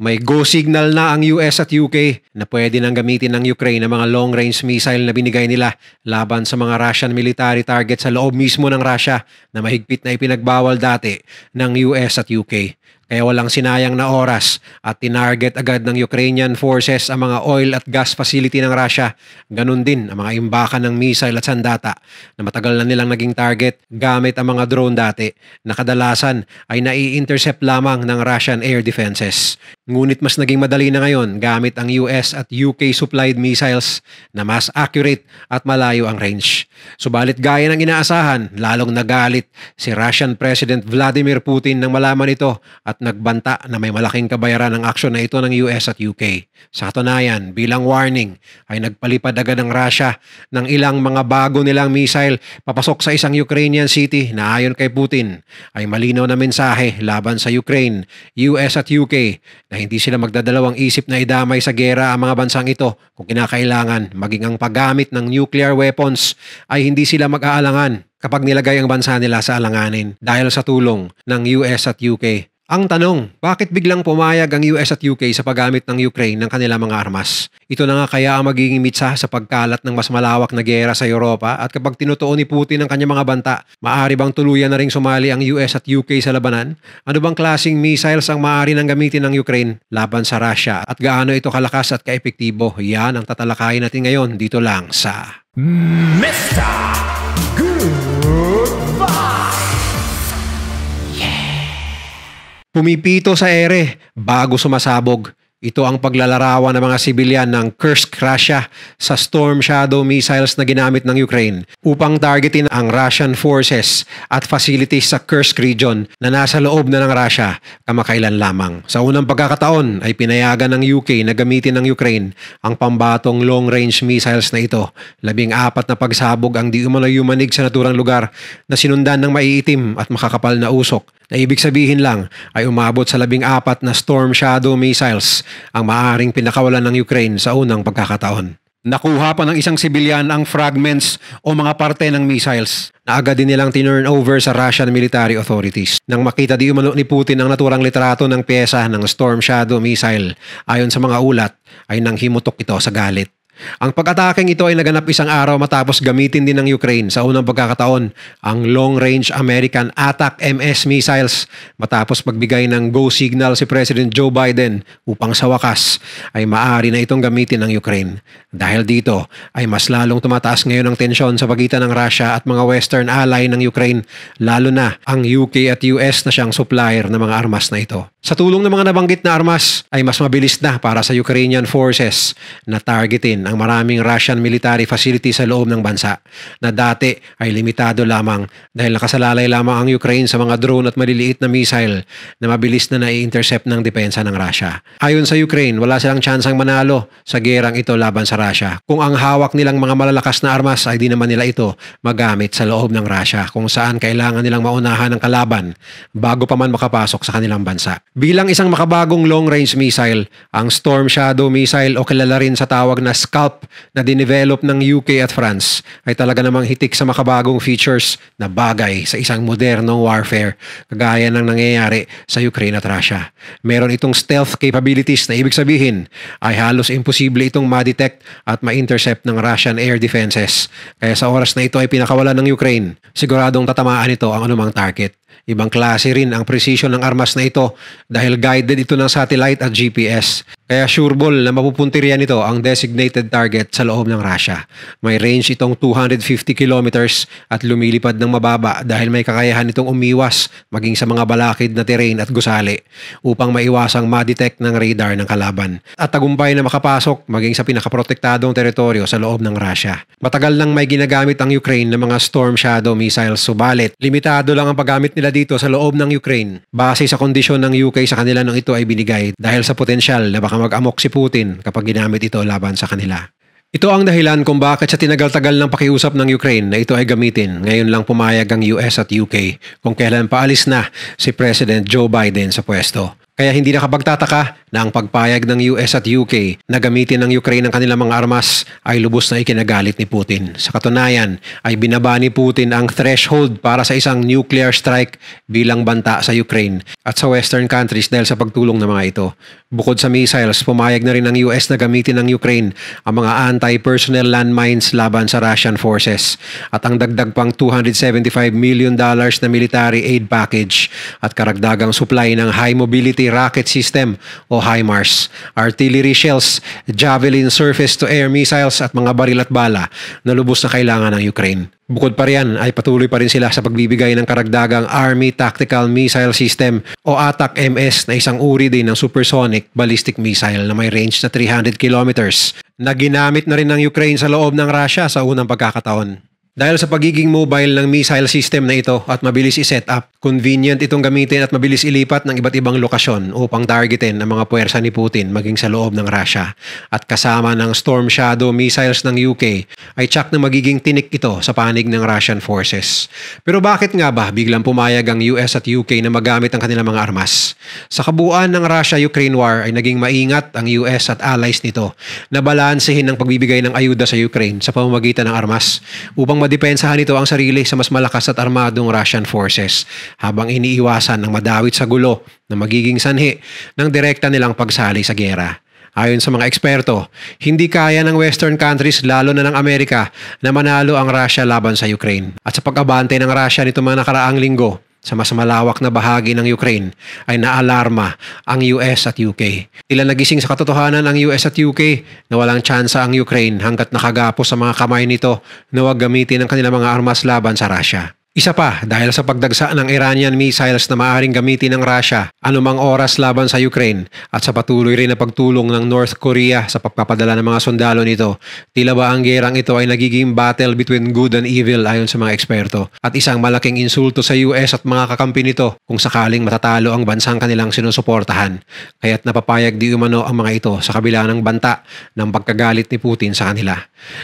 May go signal na ang US at UK na pwede nang gamitin ng Ukraine ang mga long-range missile na binigay nila laban sa mga Russian military target sa loob mismo ng Russia na mahigpit na ipinagbawal dati ng US at UK. Kaya walang sinayang na oras at tinarget agad ng Ukrainian forces ang mga oil at gas facility ng Russia. Ganun din ang mga imbakan ng missile at sandata na matagal na nilang naging target gamit ang mga drone dati na kadalasan ay nai-intercept lamang ng Russian air defenses. Ngunit mas naging madali na ngayon gamit ang US at UK supplied missiles na mas accurate at malayo ang range. Subalit gaya ng inaasahan, lalong nagalit si Russian President Vladimir Putin nang malaman ito at nagbanta na may malaking kabayaran ang aksyon na ito ng US at UK. Sa katunayan, bilang warning ay nagpalipad agad ng Russia ng ilang mga bago nilang missile papasok sa isang Ukrainian city na ayon kay Putin ay malinaw na mensahe laban sa Ukraine, US at UK na hindi sila magdadalawang isip na idamay sa gera ang mga bansang ito kung kinakailangan, maging ang paggamit ng nuclear weapons ay hindi sila mag-aalangan kapag nilagay ang bansa nila sa alanganin dahil sa tulong ng US at UK. Ang tanong, bakit biglang pumayag ang US at UK sa paggamit ng Ukraine ng kanilang mga armas? Ito na nga kaya ang magiging mitsa sa pagkalat ng mas malawak na gera sa Europa at kapag tinutuon ni Putin ang kanyang mga banta, maaari bang tuluyan na ring sumali ang US at UK sa labanan? Ano bang klaseng missiles ang maaari nang gamitin ng Ukraine laban sa Russia at gaano ito kalakas at kaepektibo? Yan ang tatalakayin natin ngayon dito lang sa Mr. Goodbye! Pumipito sa ere bago sumasabog. Ito ang paglalarawan ng mga sibilyan ng Kursk, Russia sa Storm Shadow missiles na ginamit ng Ukraine upang targetin ang Russian forces at facilities sa Kursk region na nasa loob na ng Russia kamakailan lamang. Sa unang pagkakataon ay pinayagan ng UK na gamitin ng Ukraine ang pambatong long-range missiles na ito. 14 na pagsabog ang di umano'y yumanig sa naturang lugar na sinundan ng maiitim at makakapal na usok na ibig sabihin lang ay umabot sa 14 na Storm Shadow missiles ang maaaring pinakawalan ng Ukraine sa unang pagkakataon. Nakuha pa ng isang sibilyan ang fragments o mga parte ng missiles na agad din nilang tinurn over sa Russian military authorities. Nang makita di umano ni Putin ang naturang litrato ng pyesa ng Storm Shadow missile, ayon sa mga ulat ay nanghimutok ito sa galit. Ang pag-atakeng ito ay naganap isang araw matapos gamitin din ng Ukraine sa unang pagkakataon ang long-range American ATAC-MS missiles matapos magbigay ng go signal si President Joe Biden upang sa wakas ay maaari na itong gamitin ng Ukraine. Dahil dito ay mas lalong tumataas ngayon ang tensyon sa pagitan ng Russia at mga Western ally ng Ukraine, lalo na ang UK at US na siyang supplier ng mga armas na ito. Sa tulong ng mga nabanggit na armas ay mas mabilis na para sa Ukrainian forces na targetin ang maraming Russian military facility sa loob ng bansa na dati ay limitado lamang dahil nakasalalay lamang ang Ukraine sa mga drone at maliliit na missile na mabilis na nai-intercept ng depensa ng Russia. Ayon sa Ukraine, wala silang tsansang manalo sa gerang ito laban sa Russia kung ang hawak nilang mga malalakas na armas ay di naman nila ito magamit sa loob ng Russia kung saan kailangan nilang maunahan ng kalaban bago pa man makapasok sa kanilang bansa. Bilang isang makabagong long-range missile, ang Storm Shadow missile o kilala rin sa tawag na Scalp na dinevelop ng UK at France ay talaga namang hitik sa makabagong features na bagay sa isang modernong warfare kagaya ng nangyayari sa Ukraine at Russia. Meron itong stealth capabilities na ibig sabihin ay halos imposible itong ma-detect at ma-intercept ng Russian air defenses. Kaya sa oras na ito ay pinakawalan ng Ukraine, siguradong tatamaan ito ang anumang target. Ibang klase rin ang precision ng armas na ito dahil guided ito ng satellite at GPS. Kaya sureball na mapupuntiryan ito ang designated target sa loob ng Russia. May range itong 250 kilometers at lumilipad ng mababa dahil may kakayahan itong umiwas maging sa mga balakid na terrain at gusali upang maiwasang ma-detect ng radar ng kalaban. At tagumpay na makapasok maging sa pinakaprotektadong teritoryo sa loob ng Russia. Matagal nang may ginagamit ang Ukraine ng mga Storm Shadow missiles, subalit limitado lang ang paggamit nila dito sa loob ng Ukraine base sa kondisyon ng UK sa kanila nung ito ay binigay dahil sa potensyal na baka mag-amok si Putin kapag ginamit ito laban sa kanila. Ito ang dahilan kung bakit sa tinagal-tagal ng pakiusap ng Ukraine na ito ay gamitin, ngayon lang pumayag ang US at UK kung kailan paalis na si President Joe Biden sa pwesto. Kaya hindi nakapagtataka na ang pagpayag ng US at UK na gamitin ng Ukraine ang kanilang mga armas ay lubos na ikinagalit ni Putin. Sa katunayan ay binaba ni Putin ang threshold para sa isang nuclear strike bilang banta sa Ukraine at sa Western countries dahil sa pagtulong ng mga ito. Bukod sa missiles, pumayag na rin ng US na gamitin ng Ukraine ang mga anti-personnel landmines laban sa Russian forces at ang dagdag pang $275 million na military aid package at karagdagang supply ng high mobility rocket system o HIMARS, artillery shells, javelin surface-to-air missiles at mga baril at bala na lubos na kailangan ng Ukraine. Bukod pa riyan ay patuloy pa rin sila sa pagbibigay ng karagdagang Army Tactical Missile System o ATAC-MS na isang uri din ng supersonic ballistic missile na may range na 300 kilometers na ginamit na rin ng Ukraine sa loob ng Russia sa unang pagkakataon. Dahil sa pagiging mobile ng missile system na ito at mabilis i-set up, convenient itong gamitin at mabilis ilipat ng iba't ibang lokasyon upang targetin ang mga puwersa ni Putin maging sa loob ng Russia. At kasama ng Storm Shadow missiles ng UK ay tsak na magiging tinik ito sa panig ng Russian forces. Pero bakit nga ba biglang pumayag ang US at UK na magamit ang kanilang mga armas? Sa kabuuan ng Russia-Ukraine war ay naging maingat ang US at allies nito na balansehin ang pagbibigay ng ayuda sa Ukraine sa pamamagitan ng armas upang madepensahan nito ang sarili sa mas malakas at armadong Russian forces habang iniiwasan ang madawit sa gulo na magiging sanhi ng direkta nilang pagsali sa giyera. Ayon sa mga eksperto, hindi kaya ng Western countries lalo na ng Amerika na manalo ang Russia laban sa Ukraine. At sa pag-abante ng Russia nito mga nakaraang linggo, sa mas malawak na bahagi ng Ukraine ay naalarma ang US at UK. Tila nagising sa katotohanan ang US at UK na walang tsansa ang Ukraine hanggat nakagapos sa mga kamay nito na huwag gamitin ang kanilang mga armas laban sa Russia. Isa pa, dahil sa pagdagsa ng Iranian missiles na maaaring gamitin ng Russia anumang oras laban sa Ukraine at sa patuloy rin na pagtulong ng North Korea sa pagpapadala ng mga sundalo nito, tila ba ang gerang ito ay nagiging battle between good and evil ayon sa mga eksperto at isang malaking insulto sa US at mga kakampi nito kung sakaling matatalo ang bansang kanilang sinusuportahan. Kaya't napapayag di umano ang mga ito sa kabila ng banta ng pagkagalit ni Putin sa kanila.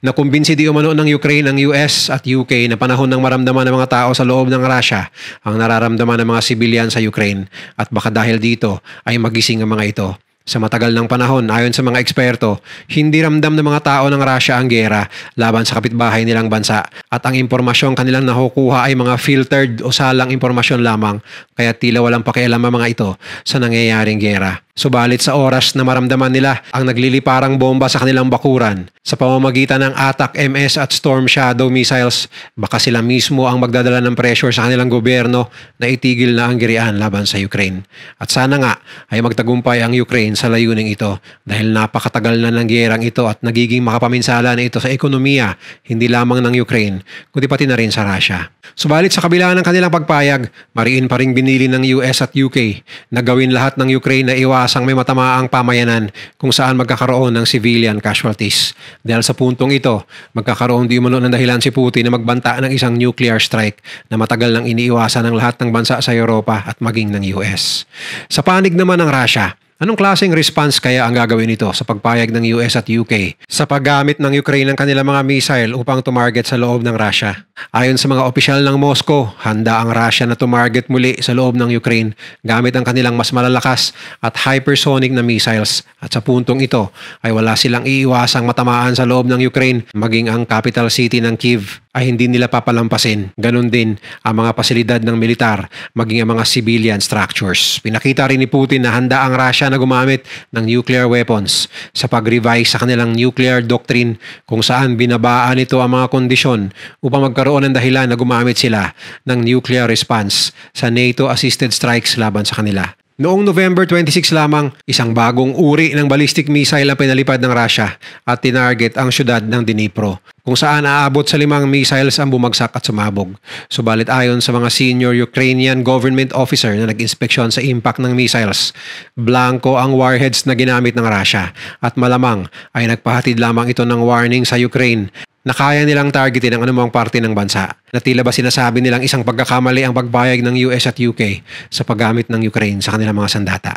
Nakumbinsi di umano ng Ukraine ang US at UK na panahon ng maramdaman ng mga tao sa loob ng Russia ang nararamdaman ng mga sibilyan sa Ukraine at baka dahil dito ay magising ang mga ito. Sa matagal ng panahon, ayon sa mga eksperto, hindi ramdam ng mga tao ng Russia ang gera laban sa kapitbahay nilang bansa at ang impormasyong kanilang nakukuha ay mga filtered o salang impormasyon lamang kaya tila walang pakialam ang mga ito sa nangyayaring gera. Subalit sa oras na maramdaman nila ang nagliliparang bomba sa kanilang bakuran sa pamamagitan ng ATAC-MS at Storm Shadow missiles, baka sila mismo ang magdadala ng pressure sa kanilang gobyerno na itigil na ang girian laban sa Ukraine. At sana nga ay magtagumpay ang Ukraine sa layuning ito dahil napakatagal na ng giyerang ito at nagiging makapaminsala na ito sa ekonomiya hindi lamang ng Ukraine kundi pati na rin sa Russia. Subalit sa kabila ng kanilang pagpayag, mariin pa ring binili ng US at UK na gawin lahat ng Ukraine na iwasang may matamaang pamayanan kung saan magkakaroon ng civilian casualties. Dahil sa puntong ito, magkakaroon di umano ng dahilan si Putin na magbanta ng isang nuclear strike na matagal nang iniiwasan ng lahat ng bansa sa Europa at maging ng US. Sa panig naman ng Russia, anong klaseng response kaya ang gagawin nito sa pagpayag ng US at UK sa paggamit ng Ukraine ng kanilang mga missile upang tumarget sa loob ng Russia? Ayon sa mga opisyal ng Moscow, handa ang Russia na tumarget muli sa loob ng Ukraine gamit ang kanilang mas malalakas at hypersonic na missiles at sa puntong ito ay wala silang iiwasang matamaan sa loob ng Ukraine maging ang capital city ng Kyiv ay hindi nila papalampasin. Ganon din ang mga pasilidad ng militar maging ang mga civilian structures. Pinakita rin ni Putin na handa ang Russia na gumamit ng nuclear weapons sa pag-revise sa kanilang nuclear doctrine kung saan binabaan ito ang mga kondisyon upang magkaroon ng dahilan na gumamit sila ng nuclear response sa NATO-assisted strikes laban sa kanila. Noong November 26 lamang, isang bagong uri ng ballistic missile ang pinalipad ng Russia at tinarget ang syudad ng Dnipro, kung saan aabot sa 5 missiles ang bumagsak at sumabog. Subalit ayon sa mga senior Ukrainian government officer na nag-inspeksyon sa impact ng missiles, blanco ang warheads na ginamit ng Russia at malamang ay nagpahatid lamang ito ng warning sa Ukraine na kaya nilang targetin ang anumang parte ng bansa. Na tila ba sinasabi nilang isang pagkakamali ang pagbayag ng US at UK sa paggamit ng Ukraine sa kanilang mga sandata.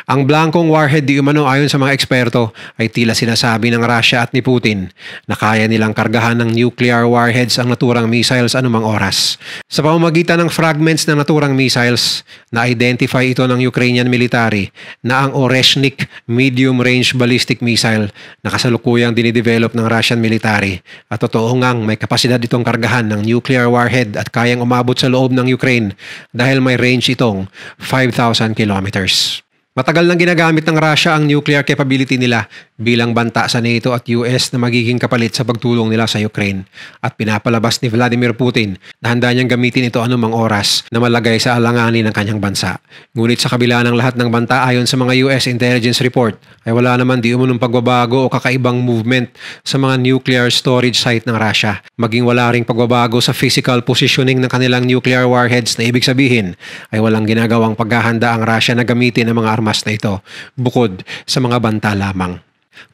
Ang blankong warhead di umano ayon sa mga eksperto ay tila sinasabi ng Russia at ni Putin na kaya nilang karga kargahan ng nuclear warheads ang naturang missiles anumang oras. Sa pamamagitan ng fragments ng naturang missiles, na-identify ito ng Ukrainian military na ang Oreshnik medium-range ballistic missile na kasalukuyang dinidevelop ng Russian military at totoo ngang may kapasidad itong kargahan ng nuclear warhead at kayang umabot sa loob ng Ukraine dahil may range itong 5,000 kilometers. Matagal nang ginagamit ng Russia ang nuclear capability nila bilang banta sa NATO at US na magiging kapalit sa pagtulong nila sa Ukraine at pinapalabas ni Vladimir Putin na handa niyang gamitin ito anumang oras na malagay sa alanganin ng kanyang bansa. Ngunit sa kabila ng lahat ng banta ayon sa mga US intelligence report ay wala naman di umunong pagbabago o kakaibang movement sa mga nuclear storage site ng Russia. Maging wala ring pagbabago sa physical positioning ng kanilang nuclear warheads na ibig sabihin ay walang ginagawang paghahanda ang Russia na gamitin ang mga armas na ito bukod sa mga banta lamang.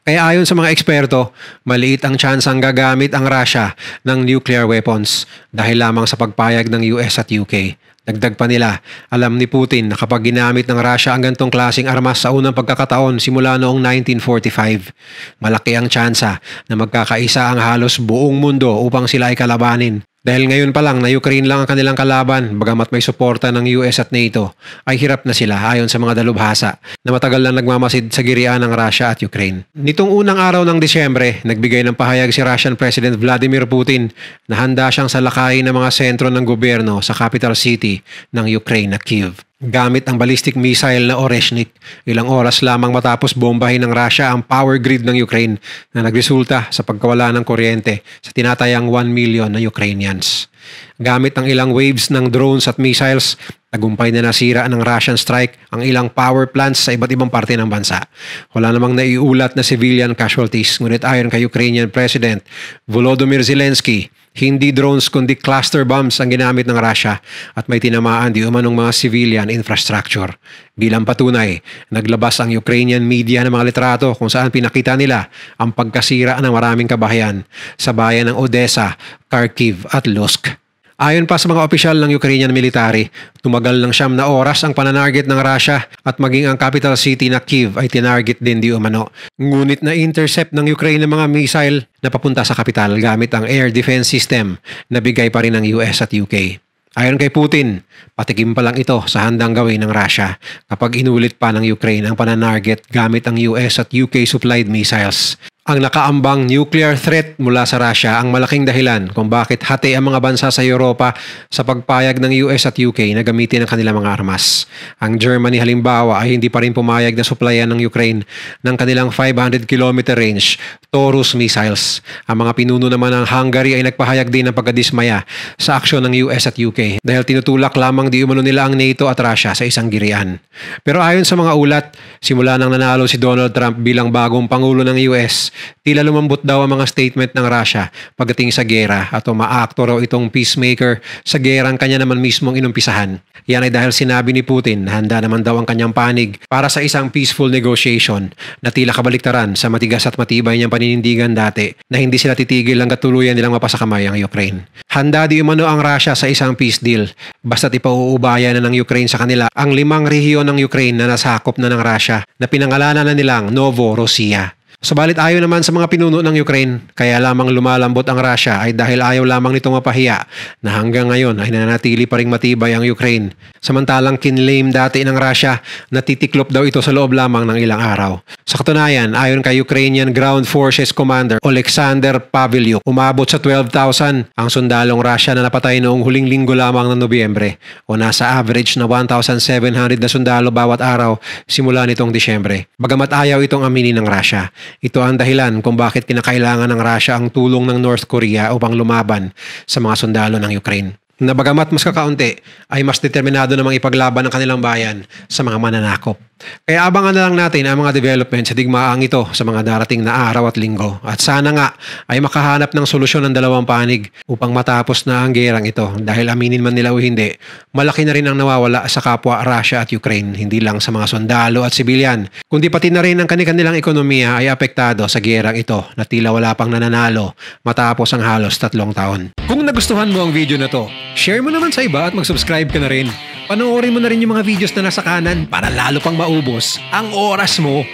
Kaya ayon sa mga eksperto, maliit ang tsansang gagamit ang Russia ng nuclear weapons dahil lamang sa pagpayag ng US at UK. Dagdag pa nila, alam ni Putin na kapag ginamit ng Russia ang gantong klaseng armas sa unang pagkakataon simula noong 1945, malaki ang tsansa na magkakaisa ang halos buong mundo upang sila ay kalabanin. Dahil ngayon pa lang na Ukraine lang ang kanilang kalaban, bagamat may suporta ng US at NATO, ay hirap na sila ayon sa mga dalubhasa na matagal lang nagmamasid sa girian ng Russia at Ukraine. Nitong unang araw ng Disyembre, nagbigay ng pahayag si Russian President Vladimir Putin na handa siyang salakayin ng mga sentro ng gobyerno sa capital city ng Ukraine na Kyiv. Gamit ang ballistic missile na Oreshnik, ilang oras lamang matapos bombahin ng Russia ang power grid ng Ukraine na nagresulta sa pagkawala ng kuryente sa tinatayang 1 million na Ukrainians. Gamit ang ilang waves ng drones at missiles, tagumpay na nasira ng Russian strike ang ilang power plants sa iba't ibang parte ng bansa. Wala namang naiulat na civilian casualties, ngunit ayon kay Ukrainian President Volodymyr Zelensky, hindi drones kundi cluster bombs ang ginamit ng Russia at may tinamaan di umanong mga civilian infrastructure. Bilang patunay, naglabas ang Ukrainian media ng mga litrato kung saan pinakita nila ang pagkasira ng maraming kabahayan sa bayan ng Odessa, Kharkiv at Lusk. Ayon pa sa mga opisyal ng Ukrainian military, tumagal ng 9 na oras ang pananarget ng Russia at maging ang capital city na Kyiv ay tinarget din di umano. Ngunit na-intercept ng Ukraine ng mga missile na papunta sa kapital gamit ang air defense system na bigay pa rin ng US at UK. Ayon kay Putin, patikim pa lang ito sa handang gawin ng Russia kapag inulit pa ng Ukraine ang pananarget gamit ang US at UK supplied missiles. Ang nakaambang nuclear threat mula sa Russia ang malaking dahilan kung bakit hati ang mga bansa sa Europa sa pagpayag ng US at UK na gamitin ang kanilang mga armas. Ang Germany halimbawa ay hindi pa rin pumayag na supplyan ng Ukraine ng kanilang 500 km range Taurus missiles. Ang mga pinuno naman ng Hungary ay nagpahayag din ng pagkadismaya sa aksyon ng US at UK dahil tinutulak lamang di umano nila ang NATO at Russia sa isang girian. Pero ayon sa mga ulat, simula nang nanalo si Donald Trump bilang bagong Pangulo ng US, tila lumambot daw ang mga statement ng Russia pagdating sa gera at umaakto raw itong peacemaker sa gerang kanya naman mismong inumpisahan. Yan ay dahil sinabi ni Putin na handa naman daw ang kanyang panig para sa isang peaceful negotiation na tila kabaliktaran sa matigas at matibay niyang paninindigan dati na hindi sila titigil hanggat tuluyan nilang mapasakamay ang Ukraine. Handa di umano ang Russia sa isang peace deal basta't ipauubaya na ng Ukraine sa kanila ang 5 rehiyon ng Ukraine na nasakop na ng Russia na pinangalanan na nilang Novorossiya. Subalit ayon naman sa mga pinuno ng Ukraine, kaya lamang lumalambot ang Russia ay dahil ayaw lamang nitong mapahiya na hanggang ngayon ay nananatili pa ring matibay ang Ukraine. Samantalang kinlaim dati ng Russia na titiklop daw ito sa loob lamang ng ilang araw. Sa katunayan, ayon kay Ukrainian Ground Forces Commander Oleksandr Pavylyuk, umabot sa 12,000 ang sundalong Russia na napatay noong huling linggo lamang ng Nobyembre o nasa average na 1,700 na sundalo bawat araw simula nitong Disyembre. Bagamat ayaw itong aminin ng Russia. Ito ang dahilan kung bakit kinakailangan ng Russia ang tulong ng North Korea upang lumaban sa mga sundalo ng Ukraine. Na bagamat mas kakaunti, ay mas determinado namang ipaglaban ang kanilang bayan sa mga mananakop. Kaya abangan na lang natin ang mga development sa digmaang ito sa mga darating na araw at linggo. At sana nga ay makahanap ng solusyon ng dalawang panig upang matapos na ang gerang ito. Dahil aminin man nila o hindi, malaki na rin ang nawawala sa kapwa Russia at Ukraine. Hindi lang sa mga sundalo at sibilyan, kundi pati na rin ang kanilang ekonomiya ay apektado sa gerang ito na tila wala pang nananalo matapos ang halos 3 taon. Kung nagustuhan mo ang video na to, share mo naman sa iba at mag-subscribe ka na rin. Panoorin mo na rin yung mga videos na nasa kanan para lalo pang maubos ang oras mo.